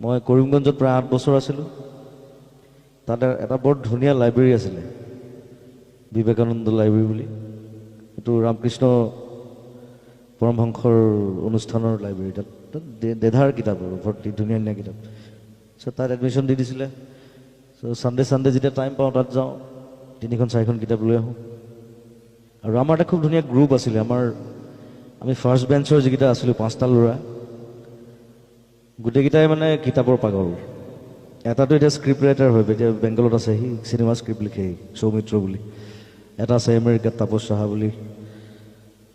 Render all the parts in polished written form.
মই কৰিমগঞ্জত প্ৰায় 8 বছৰ আছিলোঁ। তাতে এটা বৰ ধুনীয়া লাইব্ৰেৰী আছিলে, বিবেকানন্দ লাইব্ৰেৰী বুলি। এইটো ৰামকৃষ্ণ পৰমহংসৰ অনুষ্ঠানৰ লাইব্ৰেৰী। তাত দেধাৰ কিতাপ আৰু ভৰ্তি ধুনীয়া ধুনীয়া কিতাপ। চ' তাত এডমিশ্যন দি দিছিলে। চ' ছানডে যেতিয়া টাইম পাওঁ তাত যাওঁ, 3-4খন কিতাপ লৈ আহোঁ। আৰু আমাৰ এটা খুব ধুনীয়া গ্ৰুপ আছিলে। আমি ফাৰ্ষ্ট বেঞ্চৰ যিকেইটা আছিলোঁ 5টা ল'ৰা, গোটেইকেইটাই মানে কিতাপৰ পাগল। এটাতো এতিয়া স্ক্ৰিপ্ট ৰাইটাৰ হয়, এতিয়া বেংগলত আছে, সি চিনেমা স্ক্ৰিপ্ট লিখে, সৌমিত্ৰ বুলি। এটা আছে আমেৰিকাত তাপস সাহা বুলি,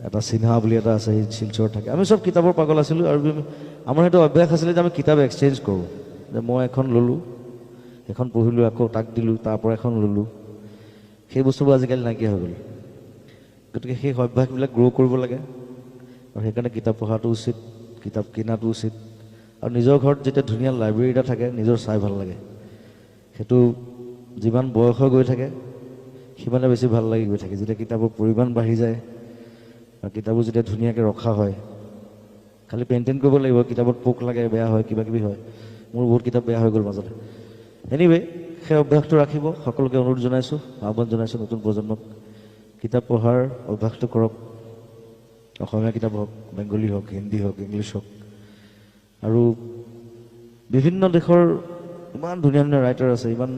এটা সিনহা বুলি এটা আছে, সি শিলচৰত থাকে। আমি চব কিতাপৰ পাগল আছিলোঁ। আৰু আমাৰ সেইটো অভ্যাস আছিলে যে আমি কিতাপ এক্সচেঞ্জ কৰোঁ, যে মই এখন ল'লোঁ, এখন পঢ়িলোঁ, আকৌ তাক দিলোঁ, তাৰ পৰা এখন ল'লোঁ। সেই বস্তুবোৰ আজিকালি নাইকিয়া হৈ গ'ল। গতিকে সেই অভ্যাসবিলাক গ্ৰ' কৰিব লাগে। আৰু সেইকাৰণে কিতাপ পঢ়াটো উচিত, কিতাপ কিনাটো উচিত। আৰু নিজৰ ঘৰত যেতিয়া ধুনীয়া লাইব্ৰেৰী এটা থাকে, নিজৰ চাই ভাল লাগে। সেইটো যিমান বয়স হৈ গৈ থাকে সিমানে বেছি ভাল লাগি গৈ থাকে, যেতিয়া কিতাপৰ পৰিমাণ বাঢ়ি যায় আৰু কিতাপবোৰ যেতিয়া ধুনীয়াকৈ ৰখা হয়। খালি মেইনটেইন কৰিব লাগিব, কিতাপত পোক লাগে, বেয়া হয়, কিবা কিবি হয়। মোৰ বহুত কিতাপ বেয়া হৈ গ'ল মাজতে। এনিৱে, সেই অভ্যাসটো ৰাখিব সকলোকে অনুৰোধ জনাইছোঁ, আহ্বান জনাইছোঁ নতুন প্ৰজন্মক। কিতাপ পঢ়াৰ অভ্যাসটো কৰক। অসমীয়া কিতাপ হওক, বেংগলী হওক, হিন্দী হওক, ইংলিছ হওক। আৰু বিভিন্ন দেশৰ ইমান ধুনীয়া ধুনীয়া ৰাইটাৰ আছে, ইমান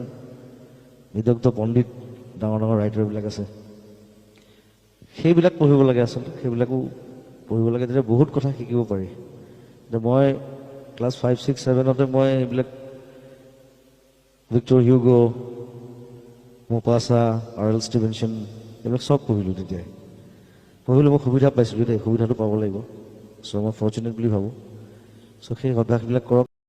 বিদগ্ধ পণ্ডিত ডাঙৰ ডাঙৰ ৰাইটাৰবিলাক আছে। সেইবিলাক পঢ়িব লাগে আচলতে, সেইবিলাকো পঢ়িব লাগে, তেতিয়া বহুত কথা শিকিব পাৰি। এতিয়া মই ক্লাছ 5, 6, 7তে মই এইবিলাক ভিক্টৰ হিউগো, মোপাছা, আৰ্ল ষ্টিভেনছন এইবিলাক চব পঢ়িলোঁ। তেতিয়াই পঢ়িবলৈ মই সুবিধা পাইছিলোঁ, এতিয়া সুবিধাটো পাব লাগিব। চ' মই ফৰ্চুনেট বুলি ভাবোঁ। চ' সেই অভ্যাসবিলাক কৰক।